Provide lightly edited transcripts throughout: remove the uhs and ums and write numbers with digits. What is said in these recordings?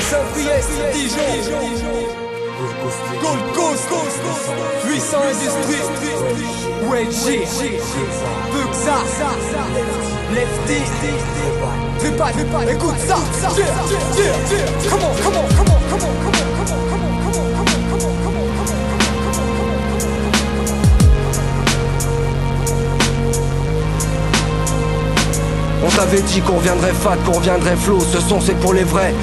Saint-Priest, Dijon, Gold Coast, Puissant Industrie, Wedgie, Buxa, Lefty, Tripat, écoute ça, come on. On t'avait dit qu'on reviendrait fat, qu'on reviendrait flow. Ce son c'est pour les vrais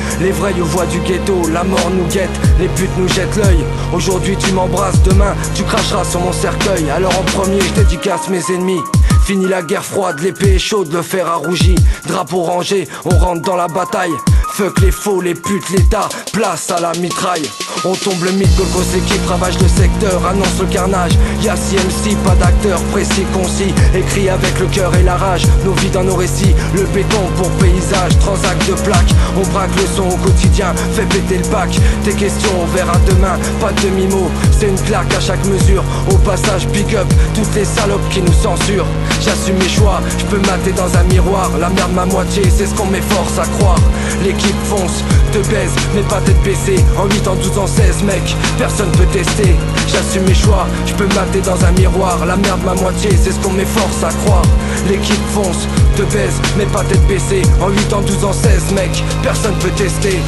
voix du ghetto. La mort nous guette, les putes nous jettent l'œil. Aujourd'hui tu m'embrasses, demain tu cracheras sur mon cercueil. Alors en premier je dédicace mes ennemis. Fini la guerre froide, l'épée est chaude, le fer a rougi. Drapeau rangé, on rentre dans la bataille. Fuck les faux, les putes, l'état, place à la mitraille. On tombe le mythe, Gold Coast l'équipe ravage le secteur, annonce le carnage. Y'a CMC, pas d'acteur, précis, concis, écrit avec le cœur et la rage. Nos vies dans nos récits, le béton pour paysage, transac de plaques. On braque le son au quotidien, fait péter le pack. Tes questions, on verra demain, pas de demi-mot. C'est une claque à chaque mesure, au passage big up toutes les salopes qui nous censurent. J'assume mes choix, je peux mater dans un miroir. La merde ma moitié, c'est ce qu'on m'efforce à croire. L'équipe fonce, te baise, mais pas tête baissée. En 8 ans, 12 ans, 16 mecs, personne peut tester. J'assume mes choix, je peux mater dans un miroir. La merde ma moitié, c'est ce qu'on m'efforce à croire. L'équipe fonce, te baise, mais pas tête baissée. En 8 ans, 12 ans, 16 mecs, personne peut tester.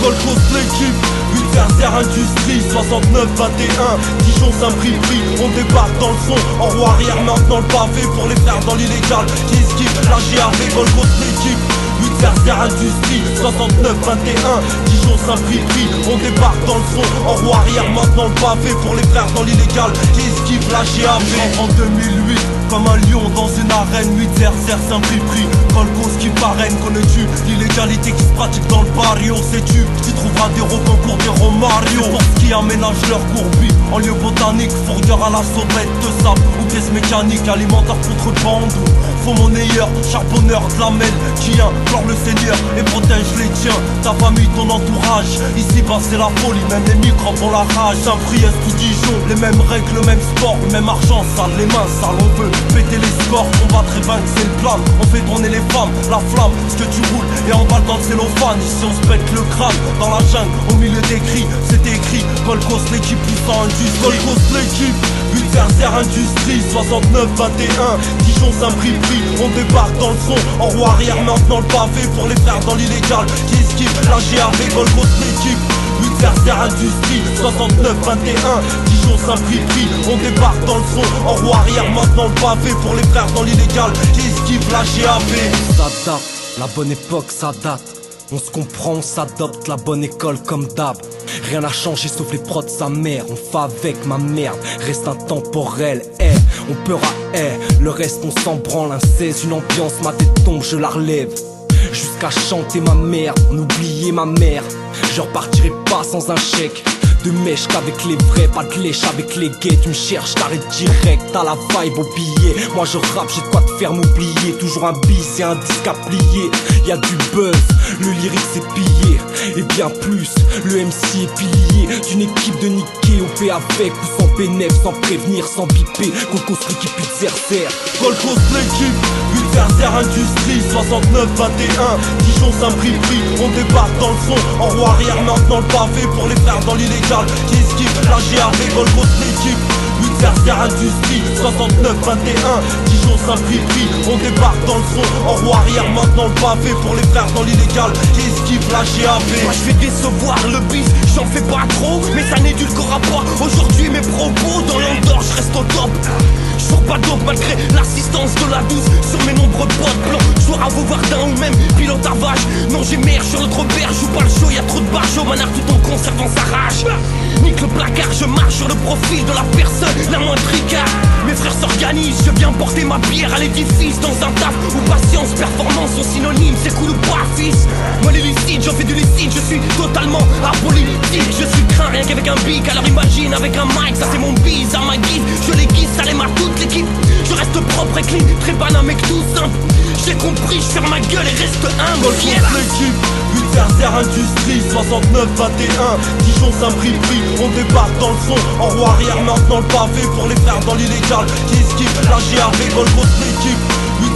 Gold Coast l'équipe, Ulverser Industrie, 69-21, Dijon Saint-Prix, on débarque dans le son, en roue arrière maintenant le pavé pour les frères dans l'illégal qui esquivent la GAV. Gold Coast l'équipe, Ulverser Industrie, 69-21, Dijon Saint-Prix, on débarque dans le son, en roue arrière maintenant le pavé pour les frères dans l'illégal qui esquivent la GAV. En 2008, comme un lion dans une arène, 8-0-0 Saint-Prix, Gold Coast qui parraine, connais-tu l'illégalité qui se pratique dans le barrio, sais-tu, tu trouveras des concours des Romario. Pour ce qui aménage leur courbis, en lieu botanique, fourgueur à la sauvette de sable ou pièces mécaniques, alimentaire contrebande, faux monnayeur, charbonneur de la mêle, qui implore le Seigneur et protège les tiens, ta famille, ton entourage. Ici bas c'est la folie, même les microbes ont la rage. Saint-Priest ou Dijon, les mêmes règles, le même sport, le même argent, sale les mains, sale on veut péter les scores, combattre et vaincre c'est le plan. On fait tourner les femmes, la flamme, ce que tu roules et en balle dans le cellophane. Ici on se pète le crâne, dans la jungle, au milieu des cris, c'était écrit Gold Coast l'équipe puissant industrie. Gold Coast l'équipe, Ulverser Industrie, 69-21, Dijon Saint-Prix, on débarque dans le son, en roue arrière maintenant le pavé pour les frères dans l'illégal qui esquivent la GAV. Gold Coast l'équipe, Ulverser Industrie, 69-21, Dijon Saint-Prix, on débarque dans le son, en roue arrière maintenant le pavé pour les frères dans l'illégal qui esquivent la GAV. Ça date, la bonne époque ça date. On se comprend, on s'adopte, la bonne école comme d'hab. Rien n'a changé sauf les prods de sa mère. On fait avec ma merde, reste intemporel. On peur à le reste on s'en branle. Un 16, une ambiance, ma tête tombe, je la relève. Jusqu'à chanter ma merde, on oubliait ma mère. Je repartirai pas sans un chèque. De mèche qu'avec les vrais, pas de lèche avec les gays. Tu me cherches, t'arrêtes direct, t'as la vibe au billet. Moi je rappe, j'ai de quoi te faire m'oublier. Toujours un bis et un disque à plier. Y'a du buzz, le lyrique c'est pillé. Et bien plus, le MC est pilier d'une équipe de niquer. On fait avec ou sans bénéf, sans prévenir, sans biper. Gold Coast l'équipe Ulverser. Gold Coast l'équipe, Ulverser Industrie, 69-21, Dijon Saint-Prix, on débarque dans le son, en roue arrière maintenant le pavé pour les frères dans l'illégal qui esquivent la GAV. Gold Coast l'équipe, Ulverser Industrie, 69-21, Dijon Saint-Prix, on débarque dans le son, en roue arrière maintenant le pavé pour les frères dans l'illégal qui esquivent la GAV. Moi je vais décevoir le bis, j'en fais pas trop, mais ça n'édulcorera pas aujourd'hui mes propos. Dans l'endor je reste au top, je sors pas dope malgré l'assistance de la 12 sur mes nombreux potes blancs. Joueur à Vauvardin ou même pilote à vache. Non j'émerge sur notre berge, joue pas le show, y'a trop de barges au manard tout en conservant sa rage. Nique le placard, je marche sur le profil de la personne la moins tricard. Mes frères s'organisent, je viens porter ma bière à l'édifice. Dans un taf où patience, performance sont synonymes, c'est cool ou pas fils. Moi les lucides, j'en fais du lucide, je suis totalement apolitique. Je suis craint rien qu'avec un bic, alors imagine avec un mic, ça c'est mon bise à ma guise. Je les guise, ça l'aime à toute l'équipe. Je reste propre et clean, très banal mec tout simple. J'ai compris, je ferme ma gueule et reste humble. Gold Coast l'équipe, Ulverser Industrie, 69-21, Dijon Saint-Prix, on débarque dans le son, en roue arrière maintenant le pavé pour les frères dans l'illégal qui esquivent la GAV. Gold Coast l'équipe,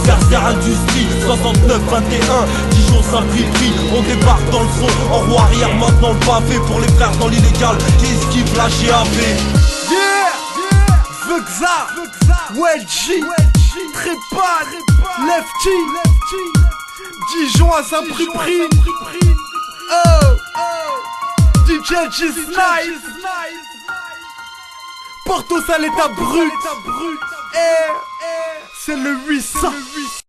Versailles Industrie, 69-21, Dijon Saint-Prix, on débarque dans le son, en roue arrière maintenant le pavé pour les frères dans l'illégal qui esquivent la GAV. Yeah, Vexar, Wedgie, Trépal, Lefty, Dijon à Saint-Prix, oh, DJ G-Snipe, Porto Saletta brut, c'est le 800.